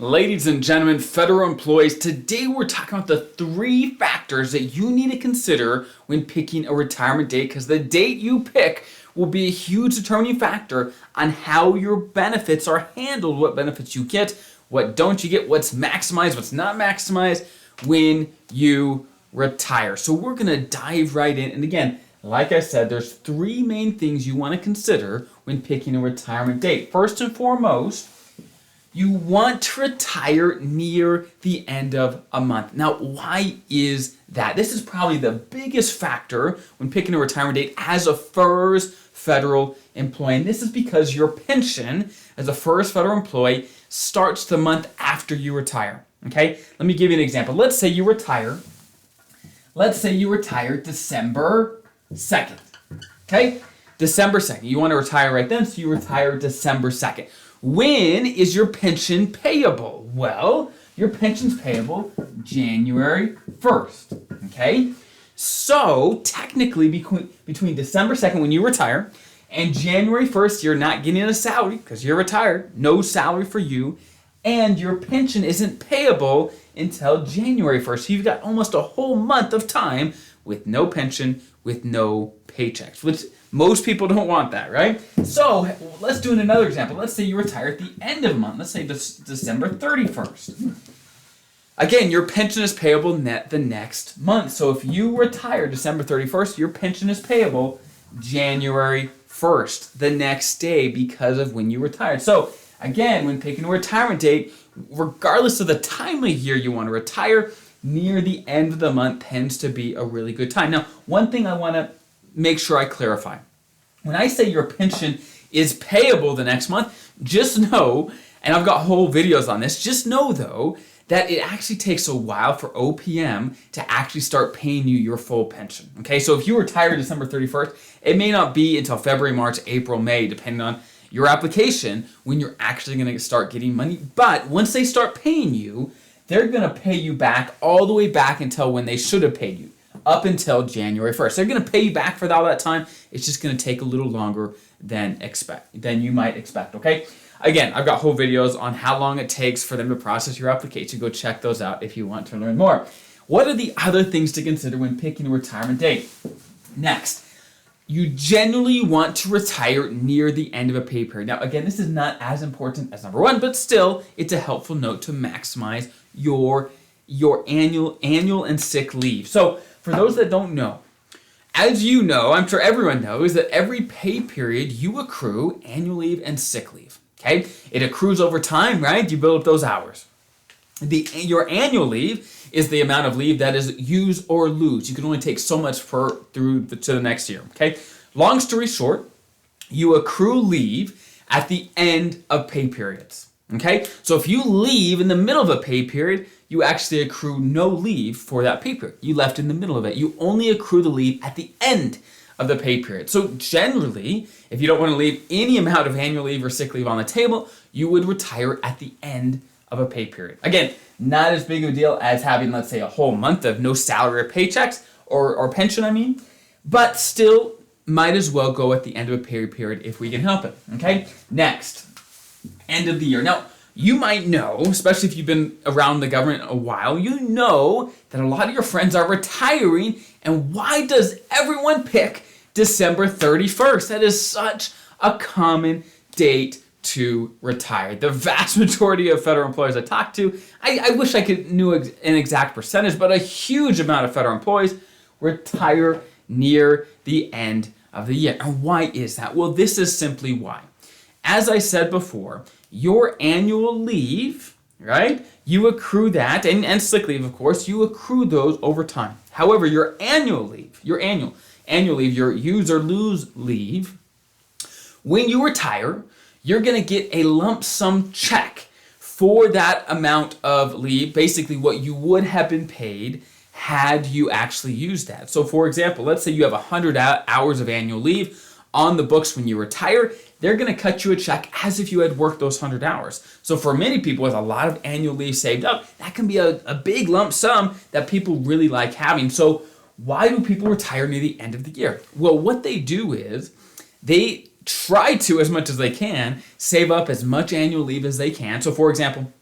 Ladies and gentlemen, federal employees, today we're talking about the 3 factors that you need to consider when picking a retirement date, because the date you pick will be a huge determining factor on how your benefits are handled, what benefits you get, what don't you get, what's maximized, what's not maximized when you retire. So we're going to dive right in. And again, like I said, there's 3 main things you want to consider when picking a retirement date. First and foremost, you want to retire near the end of a month. Now, why is that? This is probably the biggest factor when picking a retirement date as a FERS federal employee. And this is because your pension as a FERS federal employee starts the month after you retire. Okay? Let me give you an example. Let's say you retire December 2nd. Okay? December 2nd. You want to retire right then, so you retire December 2nd. When is your pension payable? Well, your pension's payable January 1st, okay? So, technically, between December 2nd, when you retire, and January 1st, you're not getting a salary because you're retired, no salary for you, and your pension isn't payable until January 1st. So you've got almost a whole month of time with no pension, with no paychecks, which most people don't want that, right? So let's do another example. Let's say you retire at the end of a month. Let's say December 31st. Again, your pension is payable the next month. So if you retire December 31st, your pension is payable January 1st, the next day, because of when you retired. So again, when picking a retirement date, regardless of the time of year you want to retire, near the end of the month tends to be a really good time. Now, one thing I want to make sure I clarify. When I say your pension is payable the next month, just know, and I've got whole videos on this, just know though, that it actually takes a while for OPM to actually start paying you your full pension. Okay, so if you retire December 31st, it may not be until February, March, April, May, depending on your application, when you're actually going to start getting money. But once they start paying you, they're going to pay you back all the way back until when they should have paid you, up until January 1st. They're going to pay you back for all that time. It's just going to take a little longer than you might expect, okay? Again, I've got whole videos on how long it takes for them to process your application. Go check those out if you want to learn more. What are the other things to consider when picking a retirement date? Next, you generally want to retire near the end of a pay period. Now, again, this is not as important as number 1, but still, it's a helpful note to maximize your annual and sick leave. So, for those that don't know, as you know, I'm sure everyone knows that every pay period you accrue annual leave and sick leave. Okay? It accrues over time, right? You build up those hours. Your annual leave is the amount of leave that is use or lose. You can only take so much to the next year. Okay? Long story short, you accrue leave at the end of pay periods. Okay? So if you leave in the middle of a pay period, you actually accrue no leave for that pay period. You left in the middle of it. You only accrue the leave at the end of the pay period. So generally, if you don't want to leave any amount of annual leave or sick leave on the table, you would retire at the end of a pay period. Again, not as big of a deal as having, let's say, a whole month of no salary or paychecks, or pension, I mean, but still might as well go at the end of a pay period if we can help it, okay? Next, end of the year. Now, you might know, especially if you've been around the government a while, you know that a lot of your friends are retiring, and why does everyone pick December 31st? That is such a common date to retire. The vast majority of federal employees I talk to, I wish I could knew an exact percentage, but a huge amount of federal employees retire near the end of the year. And why is that? Well, this is simply why. As I said before, your annual leave, right? You accrue that, and sick leave, of course, you accrue those over time. However, your annual leave, your use or lose leave, when you retire, you're going to get a lump sum check for that amount of leave, basically what you would have been paid had you actually used that. So for example, let's say you have 100 hours of annual leave on the books when you retire, they're going to cut you a check as if you had worked those 100 hours. So for many people with a lot of annual leave saved up, that can be a big lump sum that people really like having. So why do people retire near the end of the year? Well, what they do is they try to, as much as they can, save up as much annual leave as they can. So for example,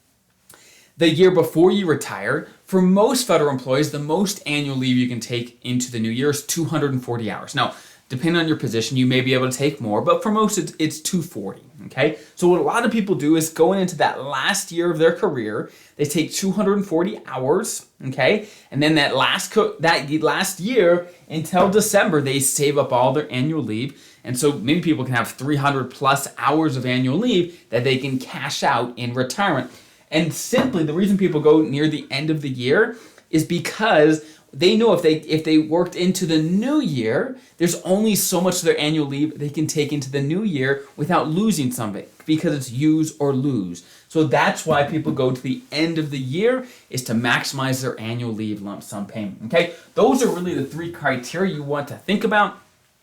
the year before you retire. For most federal employees, the most annual leave you can take into the new year is 240 hours. Now, depending on your position, you may be able to take more, but for most, it's 240, okay? So what a lot of people do is going into that last year of their career, they take 240 hours, okay? And then that last year until December, they save up all their annual leave. And so many people can have 300 plus hours of annual leave that they can cash out in retirement. And simply, the reason people go near the end of the year is because they know if they worked into the new year, there's only so much of their annual leave they can take into the new year without losing some of it, because it's use or lose. So that's why people go to the end of the year, is to maximize their annual leave lump sum payment. Okay, those are really the three criteria you want to think about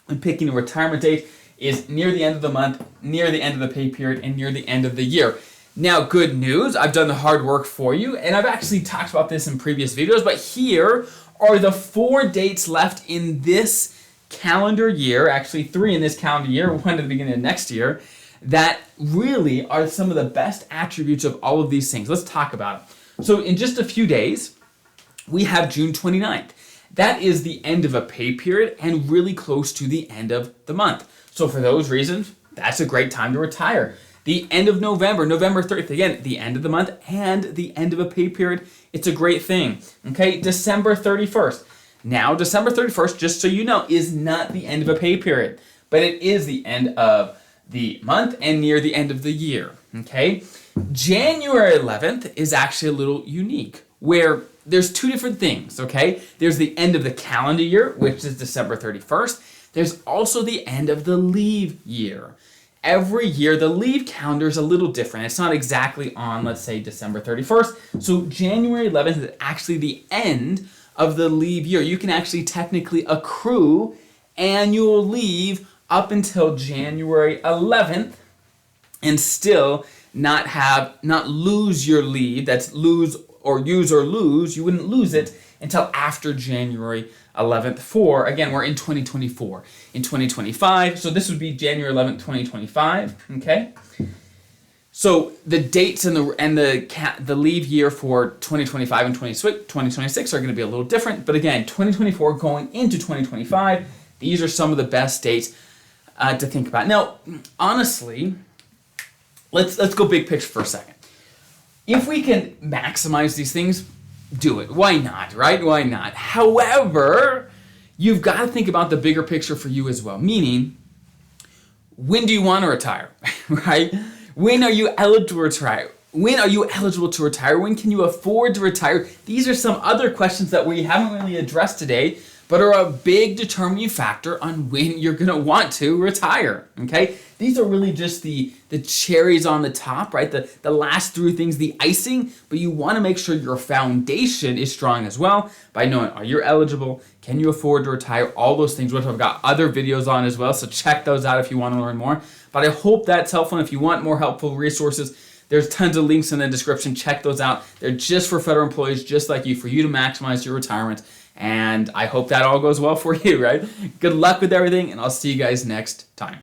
when picking a retirement date: is near the end of the month, near the end of the pay period, and near the end of the year. Now, good news, I've done the hard work for you, and I've actually talked about this in previous videos, but here are the 4 dates left in this calendar year, actually 3 in this calendar year, 1 at the beginning of next year, that really are some of the best attributes of all of these things. Let's talk about it. So in just a few days, we have June 29th. That is the end of a pay period and really close to the end of the month. So for those reasons, that's a great time to retire. The end of November, November 30th, again, the end of the month and the end of a pay period. It's a great thing. Okay, December 31st. Now, December 31st, just so you know, is not the end of a pay period, but it is the end of the month and near the end of the year. Okay, January 11th is actually a little unique, where there's 2 different things. Okay, there's the end of the calendar year, which is December 31st. There's also the end of the leave year. Every year, the leave calendar is a little different. It's not exactly on, let's say, December 31st. So January 11th is actually the end of the leave year. You can actually technically accrue annual leave up until January 11th and still not lose your leave. That's lose or use or lose. You wouldn't lose it until after January 11th for, again, we're in 2024. In 2025, so this would be January 11th, 2025, okay? So the dates and the leave year for 2025 and 2026 are going to be a little different, but again, 2024 going into 2025, these are some of the best dates to think about. Now, honestly, let's go big picture for a second. If we can maximize these things, do it. Why not, right? Why not? However, you've got to think about the bigger picture for you as well. Meaning, when do you want to retire, right? When are you eligible to retire? When are you eligible to retire? When can you afford to retire? These are some other questions that we haven't really addressed today, but are a big determining factor on when you're going to want to retire, okay? These are really just the cherries on the top, right? The last 3 things, the icing, but you want to make sure your foundation is strong as well by knowing, are you eligible? Can you afford to retire? All those things, which I've got other videos on as well, so check those out if you want to learn more. But I hope that's helpful, and if you want more helpful resources, there's tons of links in the description. Check those out. They're just for federal employees just like you, for you to maximize your retirement. And I hope that all goes well for you, right? Good luck with everything, and I'll see you guys next time.